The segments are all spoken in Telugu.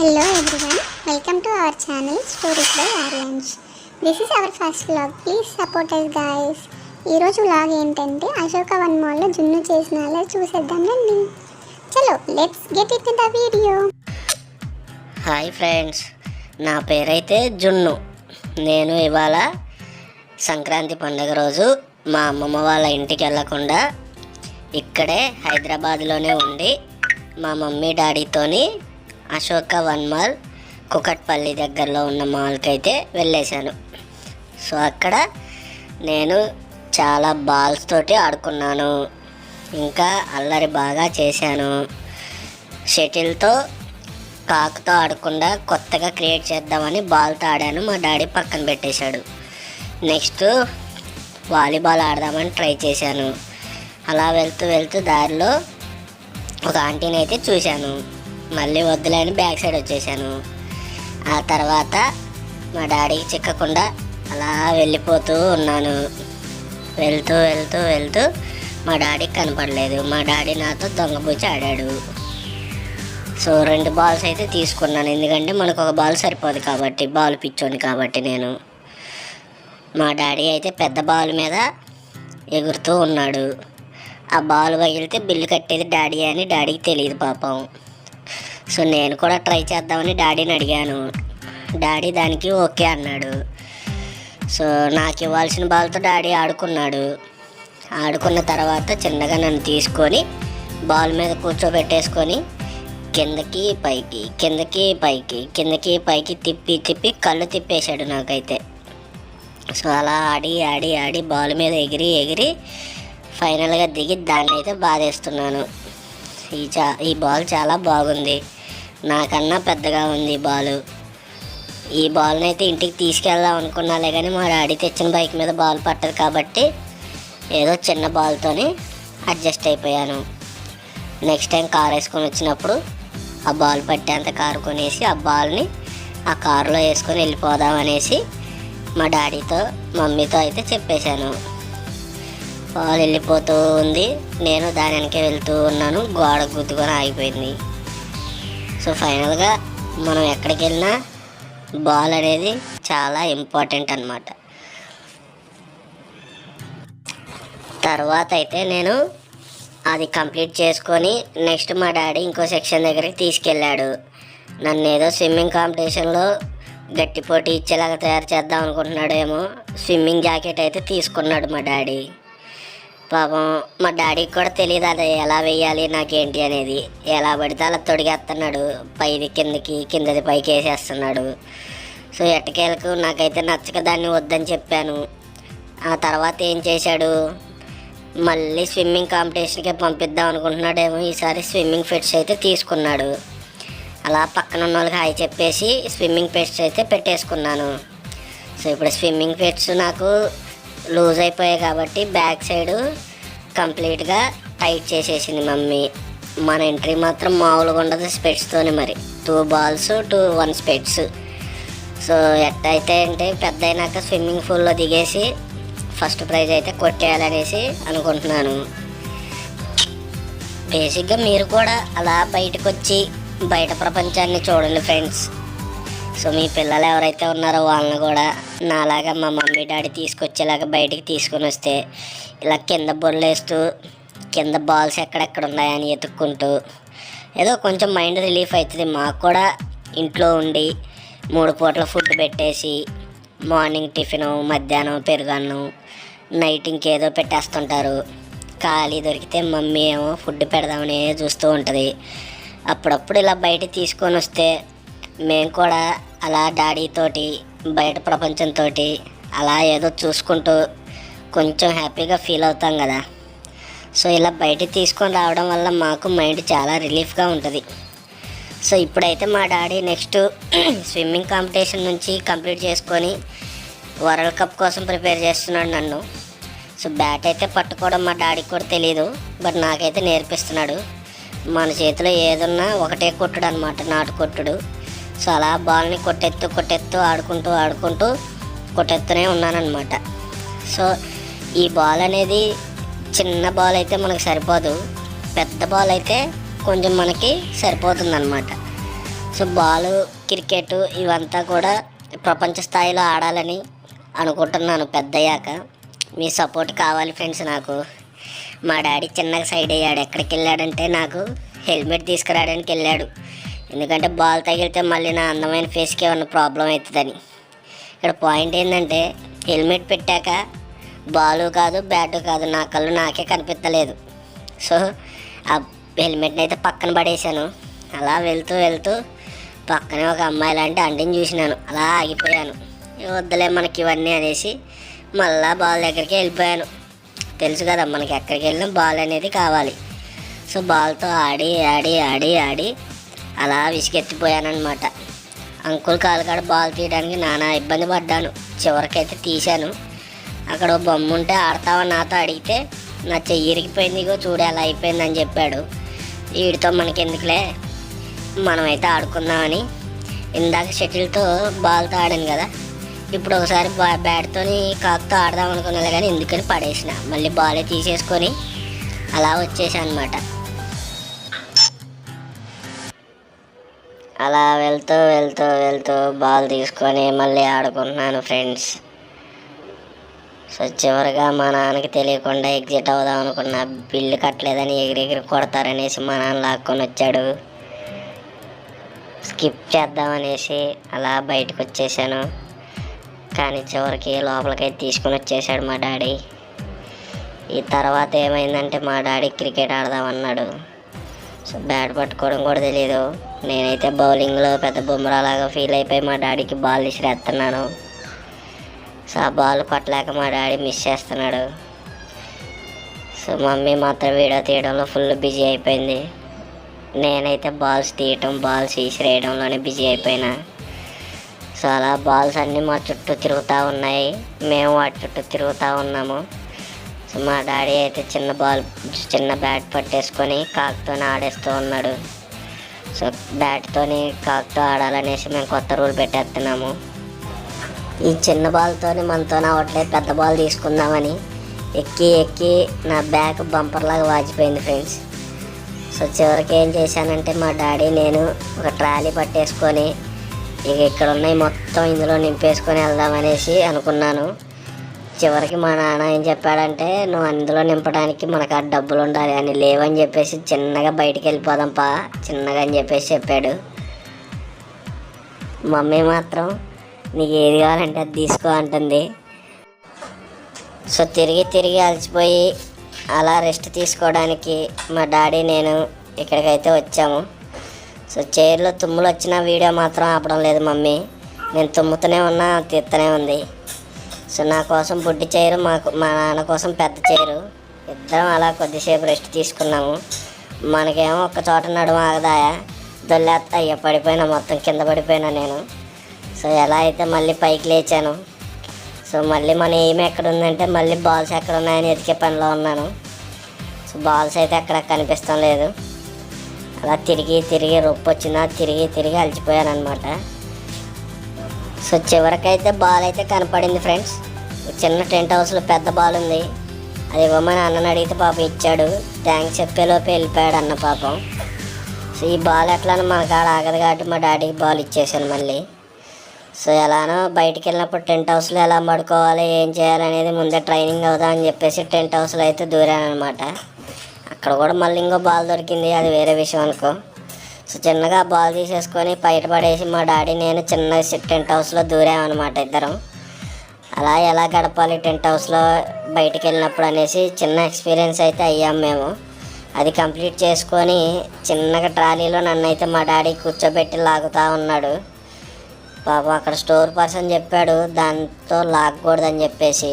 Hello everyone, welcome to our channel Stories by Aryansh. This is our first vlog. Please support us guys. ఈరోజు వ్లాగ్ ఏంటంటే అశోక వన్ మాల్లో జున్ను చేసిన అలా చూసేద్దాం రండి. చలో let's get it in the video. Hi friends, నా పేరైతే జున్ను. నేను ఇవాళ సంక్రాంతి పండుగ రోజు మా అమ్మమ్మ వాళ్ళ ఇంటికి వెళ్ళకుండా ఇక్కడే హైదరాబాద్లోనే ఉండి మా మమ్మీ డాడీతోని అశోక వన్ మాల్ కుకట్పల్లి దగ్గరలో ఉన్న మాల్కి అయితే వెళ్ళేశాను. సో అక్కడ నేను చాలా బాల్స్ తోటి ఆడుకున్నాను, ఇంకా అల్లరి బాగా చేశాను. షటిల్తో కాకుతో ఆడకుండా కొత్తగా క్రియేట్ చేద్దామని బాల్తో ఆడాను. మా డాడీ పక్కన పెట్టేశాడు. నెక్స్ట్ వాలీబాల్ ఆడదామని ట్రై చేశాను. అలా వెళ్తూ వెళ్తూ దారిలో ఒక ఆంటీని అయితే చూశాను. మళ్ళీ వద్దులేని బ్యాక్ సైడ్ వచ్చేసాను. ఆ తర్వాత మా డాడీకి చిక్కకుండా అలా వెళ్ళిపోతూ ఉన్నాను. వెళ్తూ వెళ్తూ వెళ్తూ మా డాడీకి కనపడలేదు. మా డాడీ నాతో దొంగబూచి ఆడాడు. సో 2 బాల్స్ అయితే తీసుకున్నాను, ఎందుకంటే మనకు ఒక బాల్ సరిపోదు కాబట్టి, బాల్ పిచ్చోని కాబట్టి. నేను మా డాడీ అయితే పెద్ద బాల్ మీద ఎగురుతూ ఉన్నాడు. ఆ బాల్ పగిలితే బిల్లు కట్టేది డాడీ అని డాడీకి తెలియదు పాపం. సో నేను కూడా ట్రై చేద్దామని డాడీని అడిగాను. డాడీ దానికి ఓకే అన్నాడు. సో నాకు ఇవ్వాల్సిన బాల్తో డాడీ ఆడుకున్నాడు. ఆడుకున్న తర్వాత చిన్నగా నన్ను తీసుకొని బాల్ మీద కూర్చోబెట్టేసుకొని కిందకి పైకి కిందకి పైకి కిందకి పైకి తిప్పి తిప్పి కళ్ళు తిప్పేశాడు నాకైతే. సో అలా ఆడి ఆడి ఆడి బాల్ మీద ఎగిరి ఎగిరి ఫైనల్గా దిగి దాన్ని అయితే బాధేస్తున్నాను. ఈ బాల్ చాలా బాగుంది, నాకన్నా పెద్దగా ఉంది బాల్. ఈ బాల్ని అయితే ఇంటికి తీసుకెళ్దాం అనుకున్నాలే, కానీ మా డాడీ తెచ్చిన బైక్ మీద బాల్ పట్టదు కాబట్టి ఏదో చిన్న బాల్తోని అడ్జస్ట్ అయిపోయాను. నెక్స్ట్ టైం కార్ వేసుకొని వచ్చినప్పుడు ఆ బాల్ పట్టేంత కారు కొనేసి ఆ బాల్ని ఆ కారులో వేసుకొని వెళ్ళిపోదాం అనేసి మా డాడీతో మమ్మీతో అయితే చెప్పేశాను. బాల్ వెళ్ళిపోతూ ఉంది, నేను దాని వెనకే వెళ్తూ ఉన్నాను. గోడ గుద్దుకొని ఆగిపోయింది. సో ఫైనల్గా మనం ఎక్కడికి వెళ్ళినా బాల్ అనేది చాలా ఇంపార్టెంట్ అన్నమాట. తర్వాత అయితే నేను అది కంప్లీట్ చేసుకొని నెక్స్ట్ మా డాడీ ఇంకో సెక్షన్ దగ్గరికి తీసుకెళ్ళాడు. నన్ను ఏదో స్విమ్మింగ్ కాంపిటీషన్లో గట్టి పోటీ ఇచ్చేలాగా తయారు చేద్దాం అనుకుంటున్నాడేమో. స్విమ్మింగ్ జాకెట్ అయితే తీసుకున్నాడు మా డాడీ. పాపం మా డాడీకి కూడా తెలియదు అది ఎలా వేయాలి నాకేంటి అనేది. ఎలా పడితే అలా తొడిగేస్తున్నాడు, పైది కిందకి కిందది పైకి వేసేస్తున్నాడు. సో ఎట్టకేలకు నాకైతే నచ్చక దాన్ని వద్దని చెప్పాను. ఆ తర్వాత ఏం చేశాడు, మళ్ళీ స్విమ్మింగ్ కాంపిటీషన్కే పంపిద్దాం అనుకుంటున్నాడేమో. ఈసారి స్విమ్మింగ్ ఫిట్స్ అయితే తీసుకున్నాడు. అలా పక్కన ఉన్న వాళ్ళకి హాయ్ చెప్పేసి స్విమ్మింగ్ ఫిట్స్ అయితే పెట్టేసుకున్నాను. సో ఇప్పుడు స్విమ్మింగ్ ఫిట్స్ నాకు లూజ్ అయిపోయాయి కాబట్టి బ్యాక్ సైడ్ కంప్లీట్గా టైట్ చేసేసింది మమ్మీ. మన ఎంట్రీ మాత్రం మామూలుగా ఉండదు స్పెట్స్తోనే. మరి 2 బాల్స్ 1 స్పెట్స్. సో ఎట్టయితే అంటే పెద్ద అయినాక స్విమ్మింగ్ పూల్లో దిగేసి ఫస్ట్ ప్రైజ్ అయితే కొట్టేయాలనేసి అనుకుంటున్నాను. బేసిక్గా మీరు కూడా అలా బయటకు వచ్చి బయట ప్రపంచాన్ని చూడండి ఫ్రెండ్స్. సో మీ పిల్లలు ఎవరైతే ఉన్నారో వాళ్ళని కూడా నాలాగా మా మమ్మీ డాడీ తీసుకొచ్చేలాగా బయటికి తీసుకొని వస్తే ఇలా కింద బొల్లేస్తూ కింద బాల్స్ ఎక్కడెక్కడ ఉన్నాయని ఎతుక్కుంటూ ఏదో కొంచెం మైండ్ రిలీఫ్ అవుతుంది. మాకు కూడా ఇంట్లో ఉండి 3 పూటల ఫుడ్ పెట్టేసి మార్నింగ్ టిఫిను, మధ్యాహ్నం పెరుగన్నం, నైట్ ఇంకేదో పెట్టేస్తుంటారు. ఖాళీ దొరికితే మమ్మీ ఏమో ఫుడ్ పెడదామని చూస్తూ ఉంటుంది. అప్పుడప్పుడు ఇలా బయట తీసుకొని వస్తే మేము కూడా అలా డాడీతోటి బయట ప్రపంచంతో అలా ఏదో చూసుకుంటూ కొంచెం హ్యాపీగా ఫీల్ అవుతాం కదా. సో ఇలా బయట తీసుకొని రావడం వల్ల మాకు మైండ్ చాలా రిలీఫ్గా ఉంటుంది. సో ఇప్పుడైతే మా డాడీ నెక్స్ట్ స్విమ్మింగ్ కాంపిటీషన్ నుంచి కంప్లీట్ చేసుకొని వరల్డ్ కప్ కోసం ప్రిపేర్ చేస్తున్నాడు నన్ను. సో బ్యాట్ అయితే పట్టుకోవడం మా డాడీకి కూడా తెలియదు, బట్ నాకైతే నేర్పిస్తున్నాడు. మన చేతిలో ఏదున్నా ఒకటే కొట్టుడు అనమాట, నాటు కొట్టుడు. సో అలా బాల్ని కొట్టెత్తు ఆడుకుంటూ కొట్టెత్తూనే ఉన్నానన్నమాట. సో ఈ బాల్ అనేది చిన్న బాల్ అయితే మనకు సరిపోదు, పెద్ద బాల్ అయితే కొంచెం మనకి సరిపోతుందన్నమాట. సో బాలు, క్రికెట్ ఇవంతా కూడా ప్రపంచ స్థాయిలో ఆడాలని అనుకుంటున్నాను పెద్దయ్యాక. మీ సపోర్ట్ కావాలి ఫ్రెండ్స్ నాకు. మా డాడీ చిన్నగా సైడ్ అయ్యాడు. ఎక్కడికి వెళ్ళాడంటే నాకు హెల్మెట్ తీసుకురావడానికి వెళ్ళాడు. ఎందుకంటే బాల్ తగిలితే మళ్ళీ నా అందమైన ఫేస్కి ఏమన్నా ప్రాబ్లం అవుతుందని. ఇక్కడ పాయింట్ ఏంటంటే హెల్మెట్ పెట్టాక బాలు కాదు బ్యాటు కాదు, నా కళ్ళు నాకే కనిపించలేదు. సో ఆ హెల్మెట్ని అయితే పక్కన పడేశాను. అలా వెళ్తూ వెళ్తూ పక్కనే ఒక అమ్మాయి లాంటి అంటిని చూసినాను. అలా ఆగిపోయాను. వద్దులే మనకి ఇవన్నీ అనేసి మళ్ళా బాల్ దగ్గరికి వెళ్ళిపోయాను. తెలుసు కదా మనకి ఎక్కడికి వెళ్ళినా బాల్ అనేది కావాలి. సో బాల్తో ఆడి ఆడి ఆడి ఆడి అలా విసిగెత్తిపోయానమాట. అంకుల్ కాలు కాడ బాల్ తీయడానికి నానా ఇబ్బంది పడ్డాను. చివరికైతే తీశాను. అక్కడ ఓ బొమ్మ ఉంటే ఆడతావా నాతో అడిగితే నా చెయ్యి ఇరిగిపోయింది, ఇగో చూడు ఎలా అయిపోయిందని చెప్పాడు. వీడితో మనకి ఎందుకులే, మనమైతే ఆడుకుందామని ఇందాక షటిల్తో బాల్తో ఆడాను కదా, ఇప్పుడు ఒకసారి బ్యాట్తో కాక్తో ఆడదాం అనుకున్నాను కానీ ఎందుకని పడేసిన. మళ్ళీ బాలే తీసేసుకొని అలా వచ్చేసాను అనమాట. అలా వెళ్తూ వెళ్తూ వెళ్తూ బాల్ తీసుకొని మళ్ళీ ఆడుకుంటున్నాను ఫ్రెండ్స్. సో చివరిగా మా నాన్నకి తెలియకుండా ఎగ్జిట్ అవుదాం అనుకున్నా. బిల్లు కట్టలేదని ఎగిరెగిరి కొడతారనేసి మా నాన్న లాక్కొని వచ్చాడు. స్కిప్ చేద్దామనేసి అలా బయటకు వచ్చేసాను. కానీ చివరికి లోపలికైతే తీసుకొని వచ్చేసాడు మా డాడీ. ఈ తర్వాత ఏమైందంటే మా డాడీ క్రికెట్ ఆడదామన్నాడు. సో బ్యాట్ పట్టుకోవడం కూడా తెలియదు. నేనైతే బౌలింగ్లో పెద్ద బుమ్రాలాగా ఫీల్ అయిపోయి మా డాడీకి బాల్ విసిరేస్తున్నాను. సో ఆ బాల్ కొట్టలేక మా డాడీ మిస్ చేస్తున్నాడు. సో మమ్మీ మాత్రం వీడియో తీయడంలో ఫుల్ బిజీ అయిపోయింది. నేనైతే బాల్స్ తీయటం, బాల్స్ విసిరేయడంలోనే బిజీ అయిపోయినా. సో అలా బాల్స్ అన్నీ మా చుట్టూ తిరుగుతూ ఉన్నాయి, మేము వాటి చుట్టూ తిరుగుతూ ఉన్నాము. సో మా డాడీ అయితే చిన్న బ్యాట్ పట్టేసుకొని కాక్తో ఆడేస్తూ ఉన్నాడు. సో బ్యాట్తో కాక్తో ఆడాలనేసి మేము కొత్త రూల్ పెట్టేస్తున్నాము. ఈ చిన్న బాల్తో మనతో అవ్వట్లేదు, పెద్ద బాల్ తీసుకుందామని ఎక్కి ఎక్కి నా బ్యాక్ బంపర్లాగా వాచిపోయింది ఫ్రెండ్స్. సో చివరికి ఏం చేశానంటే మా డాడీ నేను ఒక ట్రాలీ పట్టేసుకొని ఇక ఇక్కడ ఉన్నాయి మొత్తం ఇందులో నింపేసుకొని వెళ్దామనేసి అనుకున్నాను. చివరికి మా నాన్న ఏం చెప్పాడంటే నువ్వు అందులో నింపడానికి మనకు ఆ డబ్బులు ఉండాలి అని, లేవని చెప్పేసి చిన్నగా బయటికి వెళ్ళిపోదాంపా చిన్నగా అని చెప్పేసి చెప్పాడు. మమ్మీ మాత్రం నీకు ఏది కావాలంటే అది తీసుకో అంటుంది. సో తిరిగి తిరిగి అలసిపోయి అలా రెస్ట్ తీసుకోవడానికి మా డాడీ నేను ఇక్కడికైతే వచ్చాము. సో చైర్లో తుమ్ములు వచ్చిన వీడియో మాత్రం ఆపడం లేదు మమ్మీ. నేను తుమ్ముతూనే ఉన్నా, తీస్తూనే ఉంది. సో నా కోసం బుడ్డి చైరు, మా నాన్న కోసం పెద్ద చైరు, ఇద్దరం అలా కొద్దిసేపు రెస్ట్ తీసుకున్నాము. మనకేమో ఒక్క చోట నడుము ఆగదాయా, దొల్లేస్తా అయ్యా పడిపోయినా, మొత్తం కింద పడిపోయినా నేను. సో ఎలా అయితే మళ్ళీ పైకి లేచాను. సో మళ్ళీ మన ఏమి ఎక్కడ ఉందంటే మళ్ళీ బాల్స్ ఎక్కడ ఉన్నాయని ఎతికే పనిలో ఉన్నాను. సో బాల్స్ అయితే ఎక్కడ కనిపిస్తాం లేదు. అలా తిరిగి తిరిగి రొప్పు వచ్చినా తిరిగి తిరిగి అలసిపోయాను అనమాట. సో చివరికైతే బాల్ అయితే కనపడింది ఫ్రెండ్స్. చిన్న టెంట్ హౌస్లో పెద్ద బాల్ ఉంది, అది ఇవ్వమని అన్నని అడిగితే పాపం ఇచ్చాడు. థ్యాంక్స్ చెప్పేలోపే వెళ్ళిపోయాడు అన్న పాపం. సో ఈ బాల్ ఎట్లానో మన కాడ ఆగదు కాబట్టి మా డాడీకి బాల్ ఇచ్చేసాను మళ్ళీ. సో ఎలానో బయటికి వెళ్ళినప్పుడు టెంట్ హౌస్లో ఎలా పడుకోవాలి ఏం చేయాలనేది ముందే ట్రైనింగ్ అవుదామని చెప్పేసి టెంట్ హౌస్లో అయితే దూరాను అనమాట. అక్కడ కూడా మళ్ళీ ఇంకో బాల్ దొరికింది, అది వేరే విషయం అనుకో. సో చిన్నగా బాల్ తీసేసుకొని బయట పడేసి మా డాడీ నేను చిన్న టెంట్ హౌస్లో దూరామన్నమాట ఇద్దరం. అలా ఎలా గడపాలి టెంట్ హౌస్లో బయటికి వెళ్ళినప్పుడు అనేసి చిన్న ఎక్స్పీరియన్స్ అయితే అయ్యాం మేము. అది కంప్లీట్ చేసుకొని చిన్నగా ట్రాలీలో నన్ను అయితే మా డాడీ కూర్చోబెట్టి లాగుతూ ఉన్నాడు. పాపం అక్కడ స్టోర్ పర్సన్ చెప్పాడు దాంతో లాగకూడదని చెప్పేసి.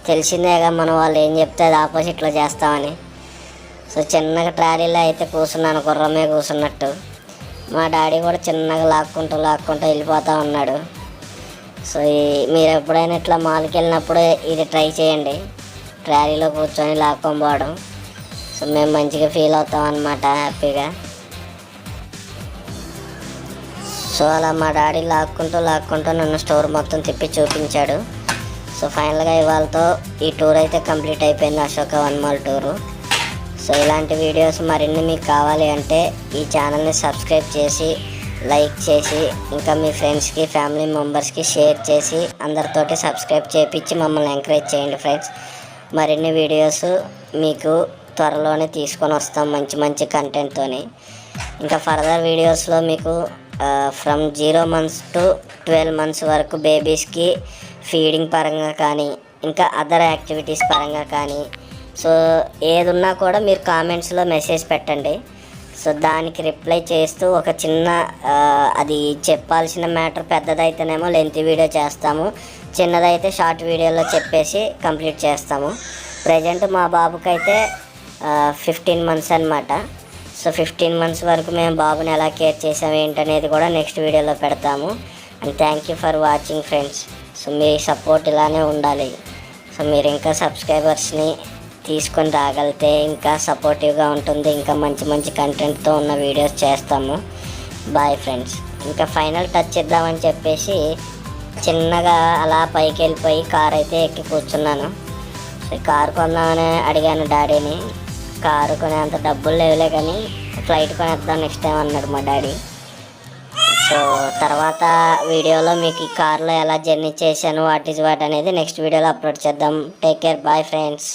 తెలిసిందేగా మనం వాళ్ళు ఏం చెప్తే అది ఆపోజిట్లో చేస్తామని. సో చిన్నగా ట్రాలీలో అయితే కూర్చున్నాను, గుర్రమే కూర్చున్నట్టు. మా డాడీ కూడా చిన్నగా లాక్కుంటూ వెళ్ళిపోతూ ఉన్నాడు. సో మీరు ఎప్పుడైనా ఇట్లా మాల్కి వెళ్ళినప్పుడు ఇది ట్రై చేయండి, ట్రాలీలో కూర్చొని లాక్కొని పోవడం. సో మేము మంచిగా ఫీల్ అవుతాం అన్నమాట, హ్యాపీగా. సో అలా మా డాడీ లాక్కుంటూ నన్ను స్టోర్ మొత్తం తిప్పి చూపించాడు. సో ఫైనల్గా ఇవాళతో ఈ టూర్ అయితే కంప్లీట్ అయిపోయింది, Ashoka one mall tour. So ఇలాంటి వీడియోస్ మరిన్ని మీకు కావాలి అంటే ఈ ఛానల్ని సబ్స్క్రైబ్ చేసి లైక్ చేసి ఇంకా మీ ఫ్రెండ్స్కి ఫ్యామిలీ మెంబర్స్కి షేర్ చేసి అందరితోటి సబ్స్క్రైబ్ చేయించి మమ్మల్ని ఎంకరేజ్ చేయండి ఫ్రెండ్స్. మరిన్ని వీడియోస్ మీకు త్వరలోనే తీసుకొని వస్తాం మంచి మంచి కంటెంట్తోని. ఇంకా ఫర్దర్ వీడియోస్లో మీకు ఫ్రమ్ 0 months to 12 months వరకు బేబీస్కి ఫీడింగ్ పరంగా కానీ ఇంకా అదర్ యాక్టివిటీస్ పరంగా కానీ సో ఏదున్నా కూడా మీరు కామెంట్స్లో మెసేజ్ పెట్టండి. సో దానికి రిప్లై చేస్తూ ఒక చిన్న అది చెప్పాల్సిన మ్యాటర్ పెద్దదైతేనేమో లెంత్ వీడియో చేస్తాము, చిన్నదైతే షార్ట్ వీడియోలో చెప్పేసి కంప్లీట్ చేస్తాము. ప్రజెంట్ మా బాబుకైతే 15 months అనమాట. సో 15 months వరకు మేము బాబుని ఎలా కేర్ చేసాము ఏంటనేది కూడా నెక్స్ట్ వీడియోలో పెడతాము. And thank you for watching friends. So me support ఇలానే ఉండాలి. సో మీరు ఇంకా సబ్స్క్రైబర్స్ని తీసుకొని రాగలిగితే ఇంకా సపోర్టివ్గా ఉంటుంది. ఇంకా మంచి మంచి కంటెంట్తో ఉన్న వీడియోస్ చేస్తాము. Bye friends. ఇంకా ఫైనల్ టచ్ ఇద్దామని చెప్పేసి చిన్నగా అలా పైకి వెళ్ళిపోయి కార్ అయితే ఎక్కి కూర్చున్నాను. సో కారు కొందామని అడిగాను డాడీని. కారు కొనేంత డబ్బులు లేవులే కానీ ఫ్లైట్ కొనేద్దాం నెక్స్ట్ టైం అన్నాడు మా డాడీ. సో తర్వాత వీడియోలో మీకు ఈ కార్లో ఎలా జర్నీ చేశాను వాట్ ఈజ్ వాట్ అనేది నెక్స్ట్ వీడియోలో అప్లోడ్ చేద్దాం. Take care. Bye friends.